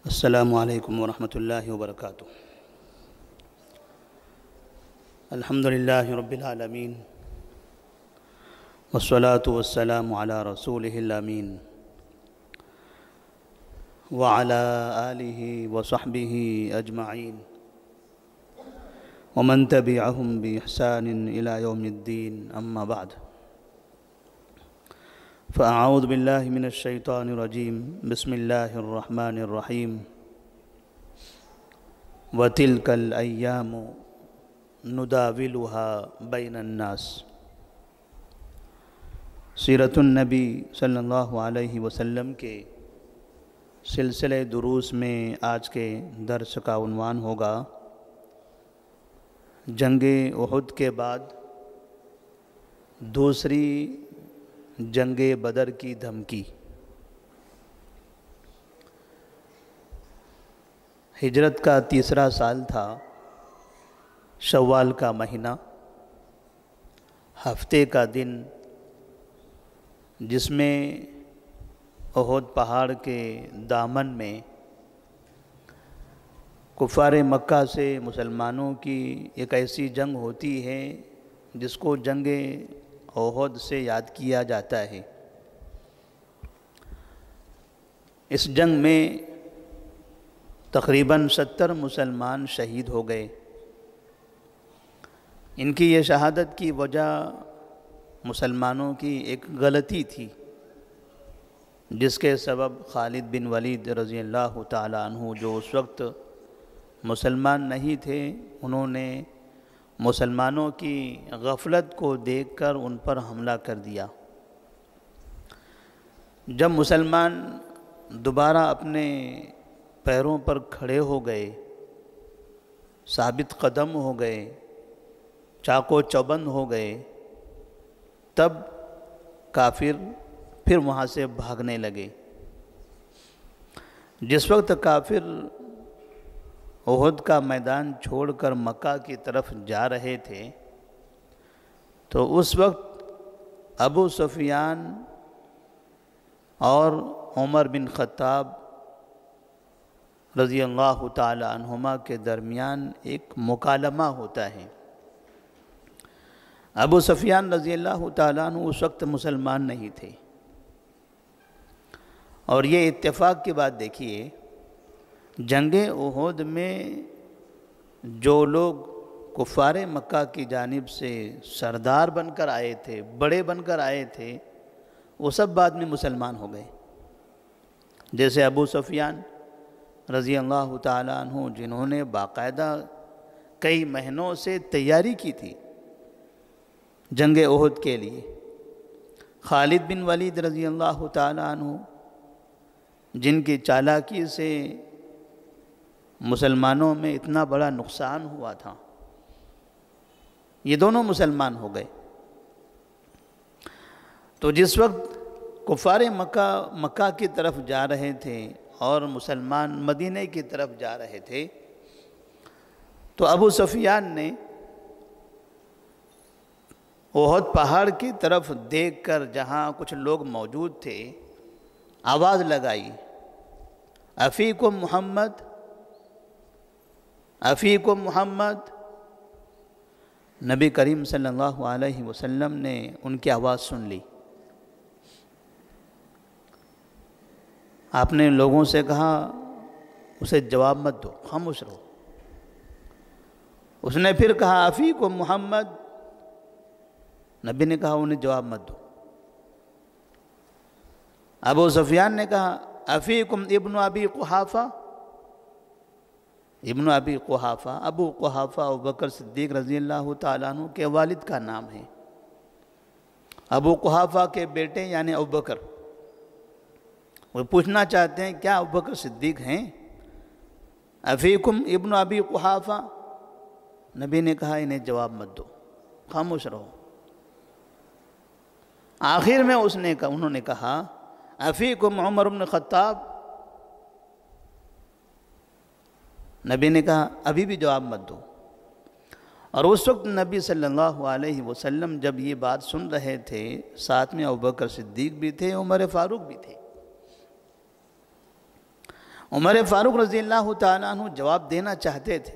السلام علیکم ورحمۃ اللہ وبرکاتہ۔ الحمد للہ رب العالمین والصلاة والسلام علی رسولہ الامین وعلی آلہ وصحبہ اجمعین ومن تبعہم بإحسان الی یوم الدین، اما بعد فاعوذ باللہ من الشیطان الرجیم، بسم اللہ الرحمن الرحیم۔ وَتِلْكَ الْأَيَّامُ نُدَاوِلُهَا بَيْنَ النَّاسِ۔ سیرت النبی صلی اللہ علیہ وسلم کے سلسلے دروس میں آج کے درس کا عنوان ہوگا جنگ احد کے بعد دوسری جنگ بدر کی دھمکی۔ ہجرت کا تیسرا سال تھا، شوال کا مہینہ، ہفتے کا دن، جس میں احد پہاڑ کے دامن میں کفار مکہ سے مسلمانوں کی ایک ایسی جنگ ہوتی ہے جس کو جنگ احد سے یاد کیا جاتا ہے۔ اس جنگ میں تقریباً 70 مسلمان شہید ہو گئے۔ ان کی یہ شہادت کی وجہ مسلمانوں کی ایک غلطی تھی، جس کے سبب خالد بن ولید رضی اللہ تعالیٰ عنہ، جو اس وقت مسلمان نہیں تھے، انہوں نے مسلمانوں کی غفلت کو دیکھ کر ان پر حملہ کر دیا۔ جب مسلمان دوبارہ اپنے پیروں پر کھڑے ہو گئے، ثابت قدم ہو گئے، چاق و چوبند ہو گئے، تب کافر پھر وہاں سے بھاگنے لگے۔ جس وقت کافر احد کا میدان چھوڑ کر مکہ کی طرف جا رہے تھے، تو اس وقت ابو سفیان اور عمر بن خطاب رضی اللہ تعالی عنہما کے درمیان ایک مکالمہ ہوتا ہے۔ ابو سفیان رضی اللہ تعالیٰ عنہ اس وقت مسلمان نہیں تھے، اور یہ اتفاق کی بات دیکھیے، جنگ احد میں جو لوگ کفار مکہ کی جانب سے سردار بن کر آئے تھے، بڑے بن کر آئے تھے، وہ سب بعد میں مسلمان ہو گئے۔ جیسے ابو سفیان رضی اللہ تعالیٰ عنہ، جنہوں نے باقاعدہ کئی مہینوں سے تیاری کی تھی جنگ احد کے لیے۔ خالد بن ولید رضی اللہ تعالیٰ عنہ، جن کی چالاکی سے مسلمانوں میں اتنا بڑا نقصان ہوا تھا، یہ دونوں مسلمان ہو گئے۔ تو جس وقت کفار مکہ کی طرف جا رہے تھے اور مسلمان مدینہ کی طرف جا رہے تھے، تو ابو سفیان نے احد پہاڑ کی طرف دیکھ کر، جہاں کچھ لوگ موجود تھے، آواز لگائی، افیکم محمد، افیکم محمد۔ نبی کریم صلی اللہ علیہ وسلم نے ان کی آواز سن لی۔ آپ نے لوگوں سے کہا، اسے جواب مت دو، خاموش رہو۔ اس نے پھر کہا، افیکم محمد۔ نبی نے کہا، انہیں جواب مت دو۔ ابو سفیان نے کہا، افیکم ابن ابی قحافہ۔ ابن ابی قحافہ، ابو قحافہ ابو بکر صدیق رضی اللہ تعالیٰ عنہ کے والد کا نام ہے۔ ابو قحافہ کے بیٹے یعنی ابو بکر، وہ پوچھنا چاہتے ہیں کیا ابو بکر صدیق ہیں؟ افیکم ابن ابی قحافہ۔ نبی نے کہا، انہیں جواب مت دو، خاموش رہو۔ آخر میں انہوں نے کہا، افیکم عمر بن خطاب۔ نبی نے کہا، ابھی بھی جواب مت دو۔ اور اس وقت نبی صلی اللہ علیہ وسلم جب یہ بات سن رہے تھے، ساتھ میں ابوبکر صدیق بھی تھے، عمر فاروق بھی تھے۔ عمر فاروق رضی اللہ تعالیٰ عنہ جواب دینا چاہتے تھے،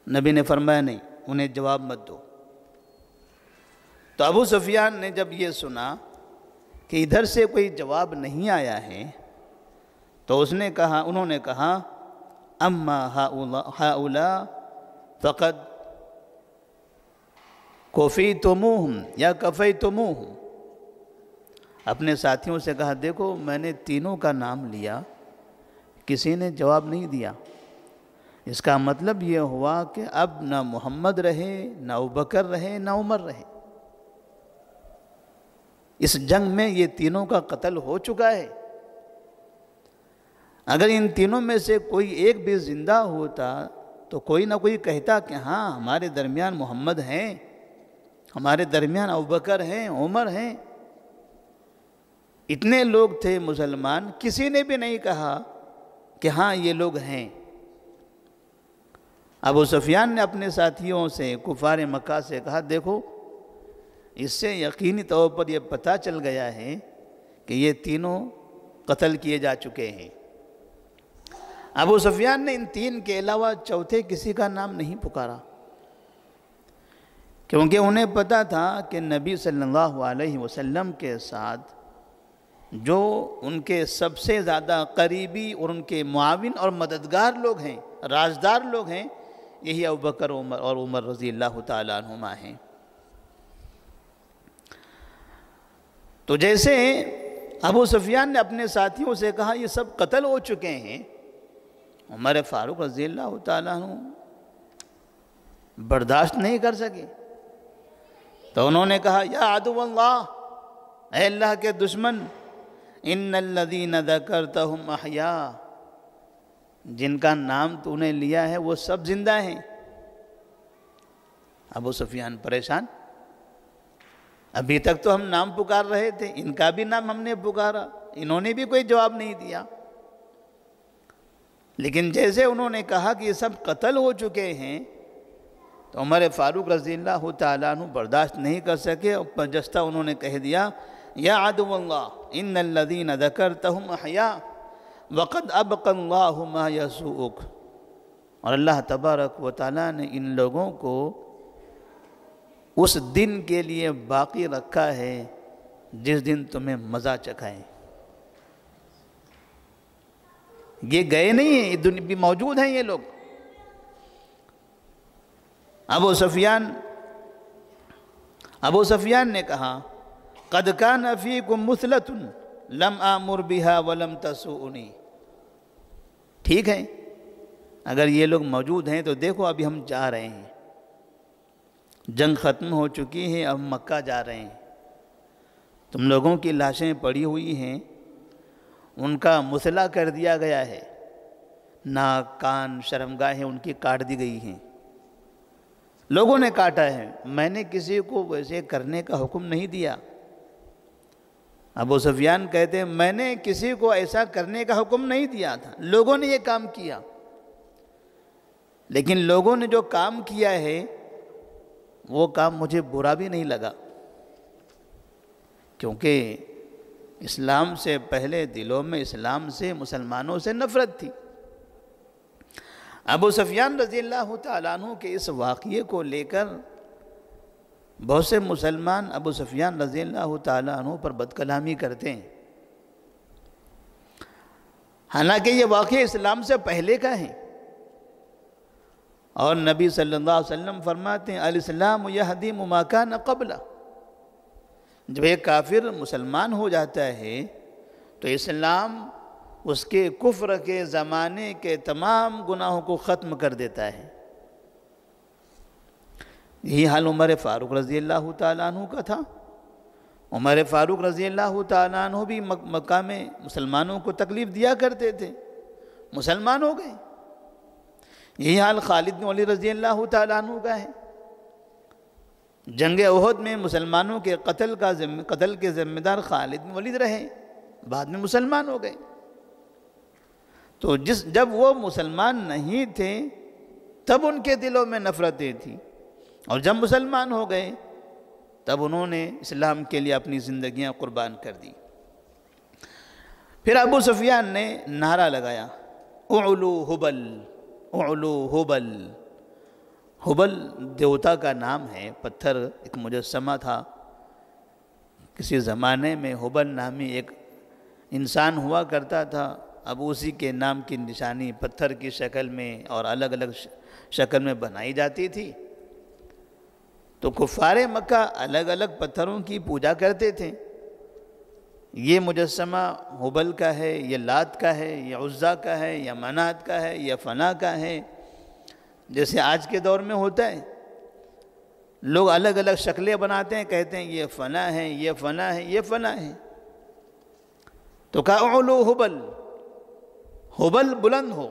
نبی نے فرمایا نہیں، انہیں جواب مت دو۔ تو ابو سفیان نے جب یہ سنا کہ ادھر سے کوئی جواب نہیں آیا ہے تو انہوں نے کہا اما ہؤلاء فقد کفیتموہم یا کفیتموہم، اپنے ساتھیوں سے کہا دیکھو میں نے تینوں کا نام لیا، کسی نے جواب نہیں دیا، اس کا مطلب یہ ہوا کہ اب نہ محمد رہے، نہ ابوبکر رہے، نہ عمر رہے، اس جنگ میں یہ تینوں کا قتل ہو چکا ہے۔ اگر ان تینوں میں سے کوئی ایک بھی زندہ ہوتا تو کوئی نہ کوئی کہتا کہ ہاں ہمارے درمیان محمد ہیں، ہمارے درمیان ابوبکر ہیں، عمر ہیں۔ اتنے لوگ تھے مسلمان، کسی نے بھی نہیں کہا کہ ہاں یہ لوگ ہیں۔ ابو سفیان نے اپنے ساتھیوں سے، کفار مکہ سے کہا دیکھو اس سے یقینی طور پر یہ پتہ چل گیا ہے کہ یہ تینوں قتل کیے جا چکے ہیں۔ ابو سفیان نے ان تین کے علاوہ چوتھے کسی کا نام نہیں پکارا، کیونکہ انہیں پتہ تھا کہ نبی صلی اللہ علیہ وسلم کے ساتھ جو ان کے سب سے زیادہ قریبی اور ان کے معاون اور مددگار لوگ ہیں، رازدار لوگ ہیں، یہی ابوبکر اور عمر رضی اللہ تعالیٰ عنہما ہیں۔ تو جیسے ابو سفیان نے اپنے ساتھیوں سے کہا یہ سب قتل ہو چکے ہیں، عمر فاروق رضی اللہ تعالیٰ عنہ برداشت نہیں کر سکے، تو انہوں نے کہا یا عدو اللہ، اے اللہ کے دشمن، ان الذین ذکرتہم احیاء، جن کا نام تو نے لیا ہے وہ سب زندہ ہیں۔ ابو سفیان پریشان، ابھی تک تو ہم نام پکار رہے تھے، ان کا بھی نام ہم نے پکارا، انہوں نے بھی کوئی جواب نہیں دیا، لیکن جیسے انہوں نے کہا کہ یہ سب قتل ہو چکے ہیں تو عمر فاروق رضی اللہ تعالیٰ عنہ برداشت نہیں کر سکے، اور برجستہ انہوں نے کہہ دیا یا عدو اللہ ان الذین ذکرتہم احیاء وقد ابقى اللہ ما یسوءک، اور اللہ تبارک و تعالیٰ نے ان لوگوں کو اس دن کے لیے باقی رکھا ہے جس دن تمہیں مزہ چکھائیں۔ یہ گئے نہیں ہیں، یہ دنیا بھی موجود ہیں یہ لوگ۔ ابو سفیان نے کہا قد کان فیکم مثلۃ لم آمر بها ولم تسؤنی، ٹھیک ہے اگر یہ لوگ موجود ہیں تو دیکھو ابھی ہم جا رہے ہیں، جنگ ختم ہو چکی ہے، اب مکہ جا رہے ہیں، تم لوگوں کی لاشیں پڑی ہوئی ہیں، ان کا مثلا کر دیا گیا ہے، ناک کان شرمگاہیں ان کی کاٹ دی گئی ہیں، لوگوں نے کاٹا ہے، میں نے کسی کو ویسے کرنے کا حکم نہیں دیا۔ ابو سفیان کہتے ہیں میں نے کسی کو ایسا کرنے کا حکم نہیں دیا تھا، لوگوں نے یہ کام کیا، لیکن لوگوں نے جو کام کیا ہے وہ کام مجھے برا بھی نہیں لگا، کیونکہ اسلام سے پہلے دلوں میں اسلام سے، مسلمانوں سے نفرت تھی۔ ابو سفیان رضی اللہ تعالیٰ عنہ کے اس واقعے کو لے کر بہت سے مسلمان ابو سفیان رضی اللہ تعالیٰ عنہ پر بد کلامی کرتے ہیں، حالانکہ یہ واقعہ اسلام سے پہلے کا ہے، اور نبی صلی اللہ علیہ وسلم فرماتے ہیں الاسلام یہدم ما کان قبلہ، جب ایک کافر مسلمان ہو جاتا ہے تو اسلام اس کے کفر کے زمانے کے تمام گناہوں کو ختم کر دیتا ہے۔ یہی حال عمر فاروق رضی اللہ تعالیٰ عنہ کا تھا۔ عمر فاروق رضی اللہ تعالیٰ عنہ بھی مکہ میں مسلمانوں کو تکلیف دیا کرتے تھے، مسلمان ہو گئے۔ یہی حال خالد بن ولید رضی اللہ تعالیٰ عنہ کا ہے، جنگ احد میں مسلمانوں کے قتل کے ذمہ دار خالد بن ولید رہے، بعد میں مسلمان ہو گئے۔ تو جب وہ مسلمان نہیں تھے تب ان کے دلوں میں نفرتیں تھیں، اور جب مسلمان ہو گئے تب انہوں نے اسلام کے لیے اپنی زندگیاں قربان کر دی۔ پھر ابو سفیان نے نعرہ لگایا، اعلو حبل، اعلو حبل۔ حبل دیوتا کا نام ہے، پتھر ایک مجسمہ تھا۔ کسی زمانے میں حبل نامی ایک انسان ہوا کرتا تھا، اب اسی کے نام کی نشانی پتھر کی شکل میں اور الگ الگ شکل میں بنائی جاتی تھی۔ تو کفار مکہ الگ الگ پتھروں کی پوجا کرتے تھے۔ یہ مجسمہ حبل کا ہے، یہ لات کا ہے، یہ عزا کا ہے، یہ منات کا ہے، یہ فنا کا ہے۔ جیسے آج کے دور میں ہوتا ہے، لوگ الگ الگ شکلیں بناتے ہیں، کہتے ہیں یہ فنا ہے، یہ فنا ہے، یہ فنا ہے۔ تو کہا اعلو حبل، حبل بلند ہو۔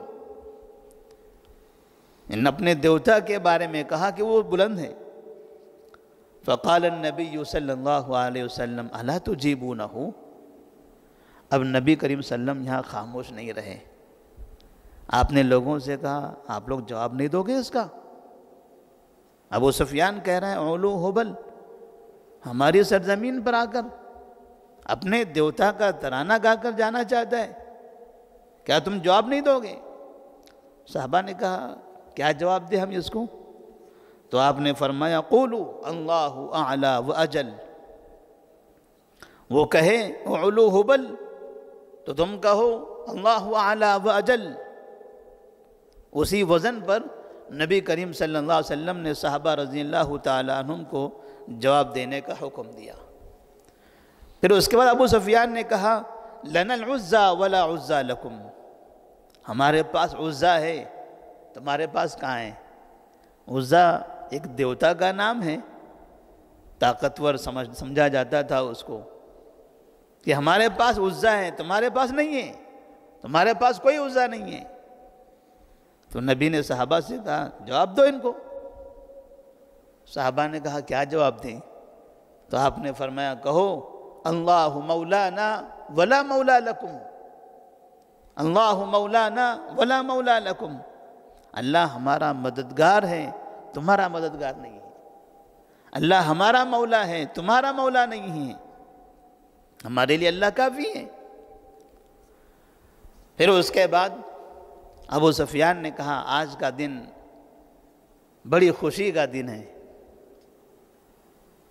ان اپنے دیوتا کے بارے میں کہا کہ وہ بلند ہے۔ فقال النبی صلی اللہ علیہ وسلم الا تجیبونہ، اب نبی کریم صلی اللہ علیہ وسلم یہاں خاموش نہیں رہے۔ آپ نے لوگوں سے کہا آپ لوگ جواب نہیں دو گے اس کا؟ ابو سفیان کہہ رہا ہے اعلو حبل، ہماری سرزمین پر آ کر اپنے دیوتا کا ترانہ گا کر جانا چاہتا ہے، کیا تم جواب نہیں دو گے؟ صحابہ نے کہا کیا جواب دیں ہم اس کو؟ تو آپ نے فرمایا قولوا اللہ اعلی و اجل، وہ کہے اعلو حبل تو تم کہو اللہ اعلی و اجل۔ اسی وزن پر نبی کریم صلی اللہ علیہ وسلم نے صحابہ رضی اللہ تعالیٰ عنہم کو جواب دینے کا حکم دیا۔ پھر اس کے بعد ابو سفیان نے کہا لنا العزا ولا عزا لکم، ہمارے پاس عزا ہے، تمہارے پاس کہاں ہے؟ عزا ایک دیوتا کا نام ہے، طاقتور سمجھا جاتا تھا اس کو، کہ ہمارے پاس عزا ہے، تمہارے پاس نہیں ہے، تمہارے پاس کوئی عزا نہیں ہے۔ تو نبی نے صحابہ سے کہا جواب دو ان کو۔ صحابہ نے کہا کیا جواب دیں؟ تو آپ نے فرمایا کہو اللہ مولانا ولا مولا لکم، اللہ مولانا ولا مولا لکم، اللہ ہمارا مددگار ہے، تمہارا مددگار نہیں ہے۔ اللہ ہمارا مولا ہے، تمہارا مولا نہیں ہے، ہمارے لیے اللہ کافی ہے۔ پھر اس کے بعد ابو سفیان نے کہا آج کا دن بڑی خوشی کا دن ہے۔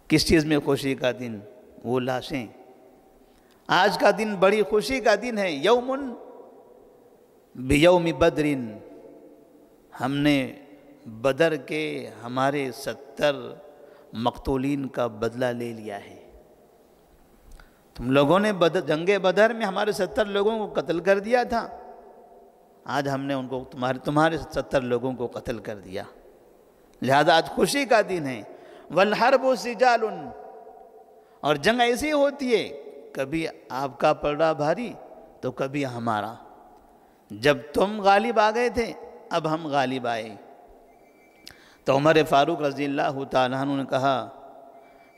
کس چیز میں خوشی کا دن؟ وہ لاشیں۔ آج کا دن بڑی خوشی کا دن ہے، یوم بیوم بدر، ہم نے بدر کے ہمارے 70 مقتولین کا بدلہ لے لیا ہے۔ تم لوگوں نے جنگ بدر میں ہمارے 70 لوگوں کو قتل کر دیا تھا، آج ہم نے ان کو تمہارے 70 لوگوں کو قتل کر دیا، لہذا آج خوشی کا دن ہے۔ والحرب سجال، اور جنگ ایسی ہوتی ہے کبھی آپ کا پلڑا بھاری تو کبھی ہمارا۔ جب تم غالب آ گئے تھے اب ہم غالب آئے۔ تو عمر فاروق رضی اللہ تعالیٰ عنہ نے کہا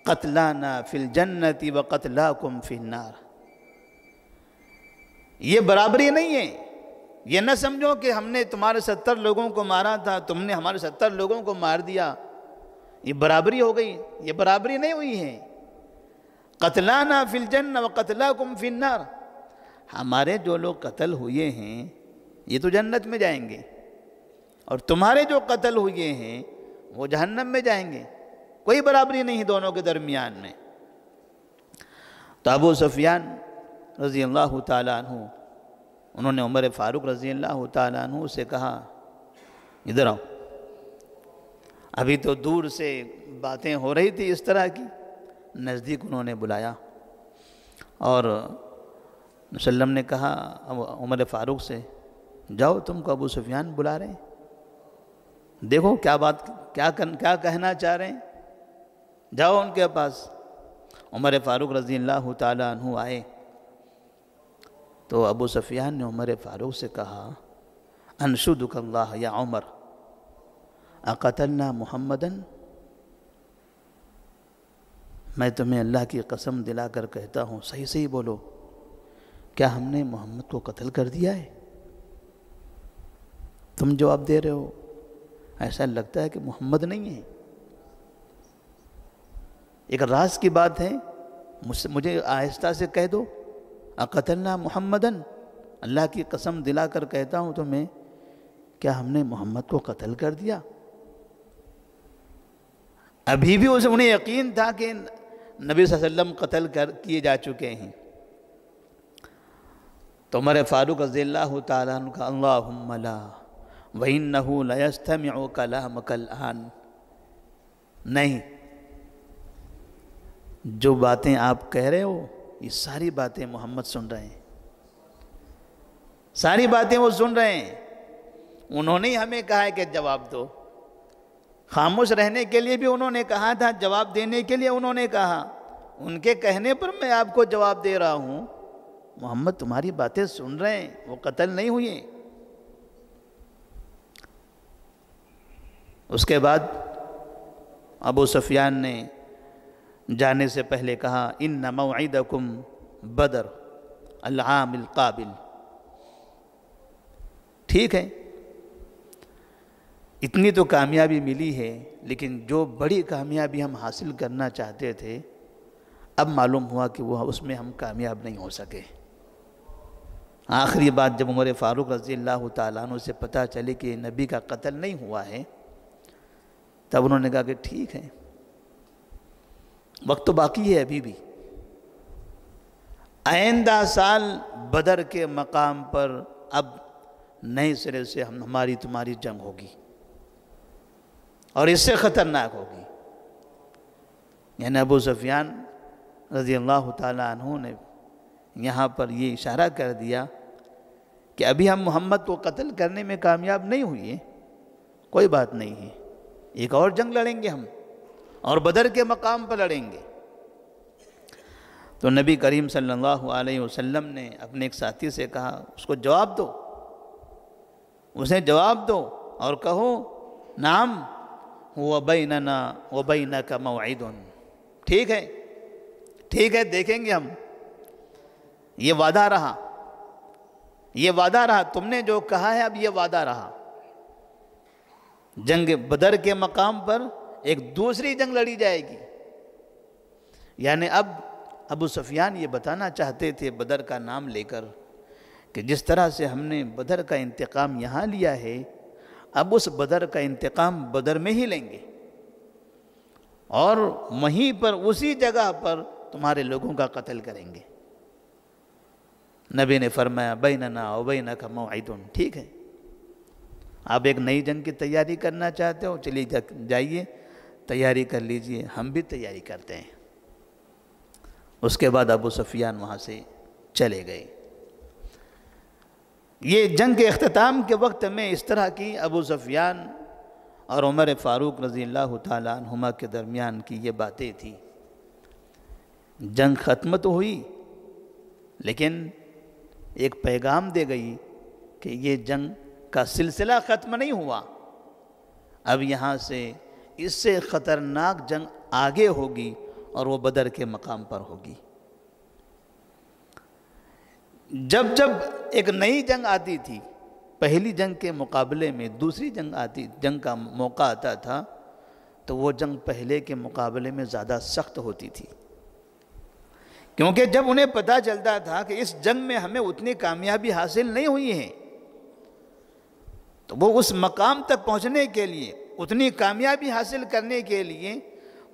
قتلانا فی الجنت و قتلاکم فی النار، یہ برابری نہیں ہے، یہ نہ سمجھو کہ ہم نے تمہارے 70 لوگوں کو مارا تھا، تم نے ہمارے 70 لوگوں کو مار دیا، یہ برابری ہو گئی، یہ برابری نہیں ہوئی ہے۔ قتلانا فی الجنہ و قتلاکم فی النار، ہمارے جو لوگ قتل ہوئے ہیں یہ تو جنت میں جائیں گے، اور تمہارے جو قتل ہوئے ہیں وہ جہنم میں جائیں گے، کوئی برابری نہیں دونوں کے درمیان میں۔ تو ابو سفیان رضی اللہ تعالیٰ عنہ انہوں نے عمر فاروق رضی اللہ تعالیٰ عنہ سے کہا ادھر آؤ۔ ابھی تو دور سے باتیں ہو رہی تھی اس طرح کی، نزدیک انہوں نے بلایا اور وسلم نے کہا عمر فاروق سے جاؤ تم کو ابو سفیان بلا رہے ہیں، دیکھو کیا کہنا چاہ رہے ہیں، جاؤ ان کے پاس۔ عمر فاروق رضی اللہ تعالیٰ عنہ آئے تو ابو سفیان نے عمر فاروق سے کہا انشدک اللہ یا عمر اقتلنا محمدن، میں تمہیں اللہ کی قسم دلا کر کہتا ہوں صحیح صحیح بولو، کیا ہم نے محمد کو قتل کر دیا ہے؟ تم جواب دے رہے ہو ایسا لگتا ہے کہ محمد نہیں ہے۔ ایک راز کی بات ہے، مجھے آہستہ سے کہہ دو، اقتلنا محمدن، اللہ کی قسم دلا کر کہتا ہوں تمہیں، کیا ہم نے محمد کو قتل کر دیا؟ ابھی بھی انہیں یقین تھا کہ نبی صلی اللہ علیہ وسلم قتل کیے جا چکے ہیں۔ تو عمر فاروق رضی اللہ تعالیٰ عنہ کا اللہم لا وَإِنَّهُ لَيَسْتَمِعُ كَلَامَكَ الْآنَ، نہیں، جو باتیں آپ کہہ رہے ہو یہ ساری باتیں محمد سن رہے ہیں، ساری باتیں وہ سن رہے ہیں۔ انہوں نے ہمیں کہا ہے کہ جواب دو، خاموش رہنے کے لیے بھی انہوں نے کہا تھا، جواب دینے کے لیے انہوں نے کہا، ان کے کہنے پر میں آپ کو جواب دے رہا ہوں۔ محمد تمہاری باتیں سن رہے ہیں، وہ قتل نہیں ہوئے۔ اس کے بعد ابو سفیان نے جانے سے پہلے کہا ان موعدکم بدر العام القابل، ٹھیک ہے، اتنی تو کامیابی ملی ہے، لیکن جو بڑی کامیابی ہم حاصل کرنا چاہتے تھے اب معلوم ہوا کہ وہ اس میں ہم کامیاب نہیں ہو سکے۔ آخری بات جب عمر فاروق رضی اللہ تعالیٰ عنہ سے پتہ چلی کہ نبی کا قتل نہیں ہوا ہے، تب انہوں نے کہا کہ ٹھیک ہے، وقت تو باقی ہے ابھی بھی، آئندہ سال بدر کے مقام پر اب نئے سرے سے ہماری تمہاری جنگ ہوگی اور اس سے خطرناک ہوگی۔ یعنی ابو سفیان رضی اللہ تعالیٰ عنہ نے یہاں پر یہ اشارہ کر دیا کہ ابھی ہم محمد کو قتل کرنے میں کامیاب نہیں ہوئے، کوئی بات نہیں ہے، ایک اور جنگ لڑیں گے ہم، اور بدر کے مقام پر لڑیں گے۔ تو نبی کریم صلی اللہ علیہ وسلم نے اپنے ایک ساتھی سے کہا اس کو جواب دو، اسے جواب دو اور کہو نعم هو بیننا وبینک موعد، ٹھیک ہے، ٹھیک ہے، دیکھیں گے ہم، یہ وعدہ رہا، یہ وعدہ رہا، تم نے جو کہا ہے اب یہ وعدہ رہا۔ جنگ بدر کے مقام پر ایک دوسری جنگ لڑی جائے گی۔ یعنی اب ابو سفیان یہ بتانا چاہتے تھے بدر کا نام لے کر کہ جس طرح سے ہم نے بدر کا انتقام یہاں لیا ہے، اب اس بدر کا انتقام بدر میں ہی لیں گے، اور وہیں پر اسی جگہ پر تمہارے لوگوں کا قتل کریں گے۔ نبی نے فرمایا بیننا و بینک موعد، ٹھیک ہے، آپ ایک نئی جنگ کی تیاری کرنا چاہتے ہو، چلیے جائیے تیاری کر لیجئے، ہم بھی تیاری کرتے ہیں۔ اس کے بعد ابو سفیان وہاں سے چلے گئے۔ یہ جنگ کے اختتام کے وقت میں اس طرح کی ابو سفیان اور عمر فاروق رضی اللہ تعالیٰ عنہما کے درمیان کی یہ باتیں تھی۔ جنگ ختم تو ہوئی، لیکن ایک پیغام دے گئی کہ یہ جنگ کا سلسلہ ختم نہیں ہوا، اب یہاں سے اس سے خطرناک جنگ آگے ہوگی اور وہ بدر کے مقام پر ہوگی۔ جب جب ایک نئی جنگ آتی تھی، پہلی جنگ کے مقابلے میں دوسری جنگ کا موقع آتا تھا، تو وہ جنگ پہلے کے مقابلے میں زیادہ سخت ہوتی تھی، کیونکہ جب انہیں پتہ چلتا تھا کہ اس جنگ میں ہمیں اتنی کامیابی حاصل نہیں ہوئی ہے، تو وہ اس مقام تک پہنچنے کے لیے، اتنی کامیابی حاصل کرنے کے لیے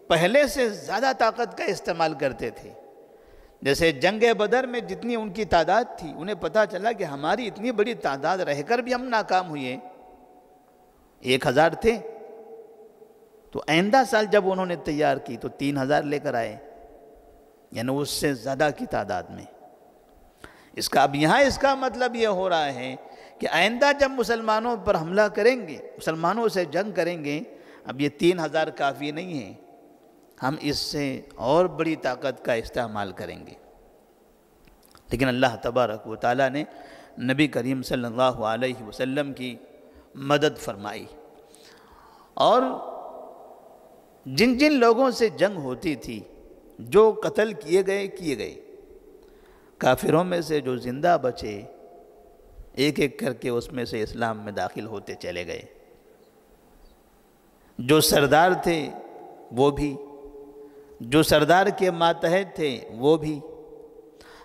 پہلے سے زیادہ طاقت کا استعمال کرتے تھے۔ جیسے جنگ بدر میں جتنی ان کی تعداد تھی، انہیں پتہ چلا کہ ہماری اتنی بڑی تعداد رہ کر بھی ہم ناکام ہوئے، 1000 تھے، تو آئندہ سال جب انہوں نے تیار کی تو 3000 لے کر آئے، یعنی اس سے زیادہ کی تعداد میں۔ اب یہاں اس کا مطلب یہ ہو رہا ہے کہ آئندہ جب مسلمانوں پر حملہ کریں گے، مسلمانوں سے جنگ کریں گے، اب یہ 3000 کافی نہیں ہے، ہم اس سے اور بڑی طاقت کا استعمال کریں گے۔ لیکن اللہ تبارک و تعالیٰ نے نبی کریم صلی اللہ علیہ وسلم کی مدد فرمائی، اور جن جن لوگوں سے جنگ ہوتی تھی، جو قتل کیے گئے، کافروں میں سے جو زندہ بچے، ایک ایک کر کے اس میں سے اسلام میں داخل ہوتے چلے گئے۔ جو سردار تھے وہ بھی، جو سردار کے ماتحت تھے وہ بھی،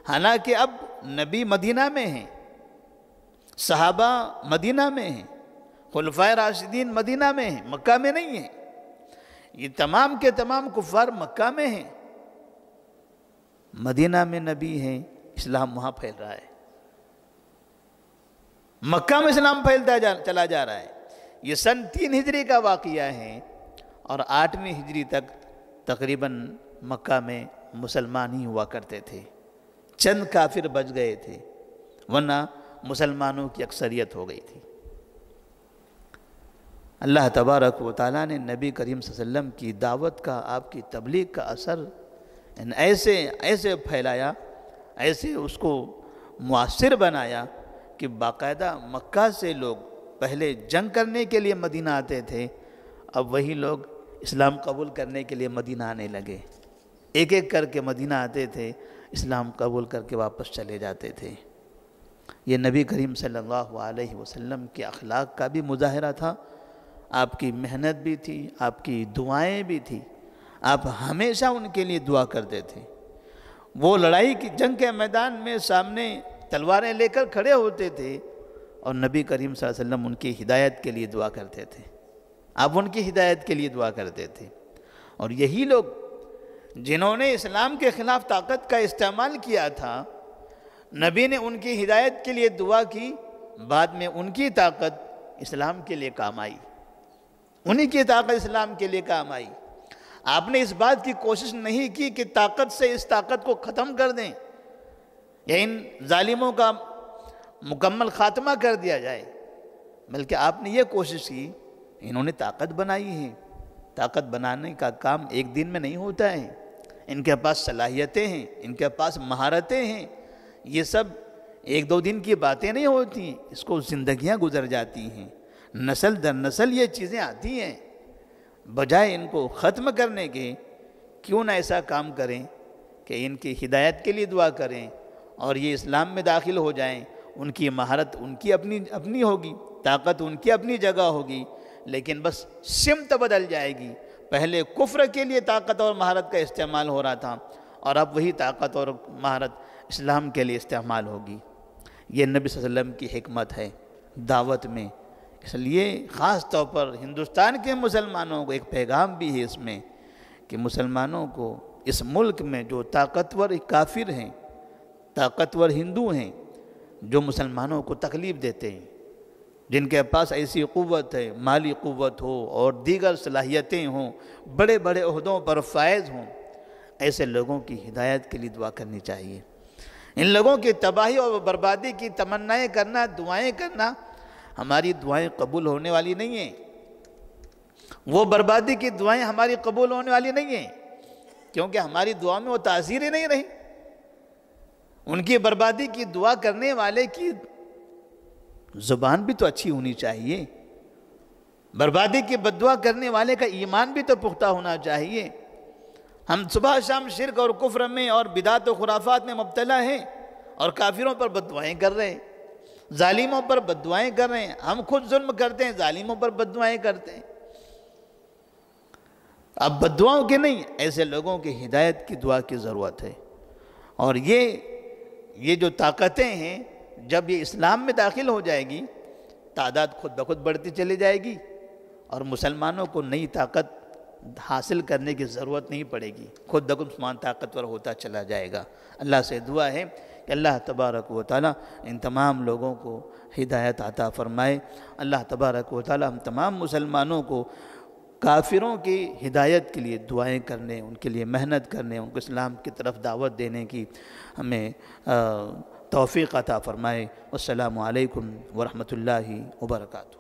حالانکہ اب نبی مدینہ میں ہیں، صحابہ مدینہ میں ہیں، خلفائے راشدین مدینہ میں ہیں، مکہ میں نہیں ہیں۔ یہ تمام کے تمام کفار مکہ میں ہیں، مدینہ میں نبی ہیں، اسلام وہاں پھیل رہا ہے، مکہ میں اسلام پھیلتا چلا جا رہا ہے۔ یہ سن 3 ہجری کا واقعہ ہے، اور 8ویں ہجری تک تقریباً مکہ میں مسلمان ہی ہوا کرتے تھے، چند کافر بچ گئے تھے، ورنہ مسلمانوں کی اکثریت ہو گئی تھی۔ اللہ تبارک و تعالیٰ نے نبی کریم صلی اللہ علیہ وسلم کی دعوت کا، آپ کی تبلیغ کا اثر ایسے پھیلایا، ایسے اس کو مؤثر بنایا کہ باقاعدہ مکہ سے لوگ پہلے جنگ کرنے کے لیے مدینہ آتے تھے، اب وہی لوگ اسلام قبول کرنے کے لیے مدینہ آنے لگے، ایک ایک کر کے مدینہ آتے تھے، اسلام قبول کر کے واپس چلے جاتے تھے۔ یہ نبی کریم صلی اللہ علیہ وسلم کے اخلاق کا بھی مظاہرہ تھا، آپ کی محنت بھی تھی، آپ کی دعائیں بھی تھی، آپ ہمیشہ ان کے لیے دعا کرتے تھے۔ وہ لڑائی کی جنگ کے میدان میں سامنے تلواریں لے کر کھڑے ہوتے تھے، اور نبی کریم صلی اللہ علیہ وسلم ان کی ہدایت کے لیے دعا کرتے تھے، آپ ان کی ہدایت کے لیے دعا کرتے تھے۔ اور یہی لوگ جنہوں نے اسلام کے خلاف طاقت کا استعمال کیا تھا، نبی نے ان کی ہدایت کے لیے دعا کی، بعد میں ان کی طاقت اسلام کے لیے کام آئی، انہی کی طاقت اسلام کے لیے کام آئی۔ آپ نے اس بات کی کوشش نہیں کی کہ طاقت سے اس طاقت کو ختم کر دیں یا ان ظالموں کا مکمل خاتمہ کر دیا جائے، بلکہ آپ نے یہ کوشش کی، انہوں نے طاقت بنائی ہے، طاقت بنانے کا کام ایک دن میں نہیں ہوتا ہے، ان کے پاس صلاحیتیں ہیں، ان کے پاس مہارتیں ہیں، یہ سب 1-2 دن کی باتیں نہیں ہوتی، اس کو زندگیاں گزر جاتی ہیں، نسل در نسل یہ چیزیں آتی ہیں۔ بجائے ان کو ختم کرنے کے، کیوں نہ ایسا کام کریں کہ ان کی ہدایت کے لیے دعا کریں اور یہ اسلام میں داخل ہو جائیں۔ ان کی مہارت ان کی اپنی ہوگی، طاقت ان کی اپنی جگہ ہوگی، لیکن بس سمت بدل جائے گی۔ پہلے کفر کے لیے طاقت اور مہارت کا استعمال ہو رہا تھا، اور اب وہی طاقت اور مہارت اسلام کے لیے استعمال ہوگی۔ یہ نبی صلی اللہ علیہ وسلم کی حکمت ہے دعوت میں۔ اس لیے خاص طور پر ہندوستان کے مسلمانوں کو ایک پیغام بھی ہے اس میں، کہ مسلمانوں کو اس ملک میں جو طاقتور کافر ہیں، طاقتور ہندو ہیں، جو مسلمانوں کو تکلیف دیتے ہیں، جن کے پاس ایسی قوت ہے، مالی قوت ہو اور دیگر صلاحیتیں ہوں، بڑے بڑے عہدوں پر فائز ہوں، ایسے لوگوں کی ہدایت کے لیے دعا کرنی چاہیے۔ ان لوگوں کی تباہی اور بربادی کی تمنائیں کرنا، دعائیں کرنا، ہماری دعائیں قبول ہونے والی نہیں ہیں، وہ بربادی کی دعائیں ہماری قبول ہونے والی نہیں ہیں، کیونکہ ہماری دعا میں وہ تاثیر ہی نہیں رہی۔ ان کی بربادی کی دعا کرنے والے کی زبان بھی تو اچھی ہونی چاہیے، بربادی کی بددعا کرنے والے کا ایمان بھی تو پختہ ہونا چاہیے۔ ہم صبح شام شرک اور کفر میں اور بدعت و خرافات میں مبتلا ہیں، اور کافروں پر بددعائیں کر رہے ہیں، ظالموں پر بددعائیں کر رہے ہیں۔ ہم خود ظلم کرتے ہیں، ظالموں پر بددعائیں کرتے ہیں۔ اب بددعاؤں کے نہیں، ایسے لوگوں کی ہدایت کی دعا کی ضرورت ہے۔ اور یہ جو طاقتیں ہیں، جب یہ اسلام میں داخل ہو جائے گی، تعداد خود بخود بڑھتی چلی جائے گی، اور مسلمانوں کو نئی طاقت حاصل کرنے کی ضرورت نہیں پڑے گی، خود بخود مسلمان طاقتور ہوتا چلا جائے گا۔ اللہ سے دعا ہے کہ اللہ تبارک و تعالی ان تمام لوگوں کو ہدایت عطا فرمائے۔ اللہ تبارک و تعالی ہم تمام مسلمانوں کو کافروں کی ہدایت کے لیے دعائیں کرنے، ان کے لیے محنت کرنے، ان کو اسلام کی طرف دعوت دینے کی ہمیں توفیق عطا فرمائے۔ والسلام علیکم ورحمۃ اللہ وبرکاتہ۔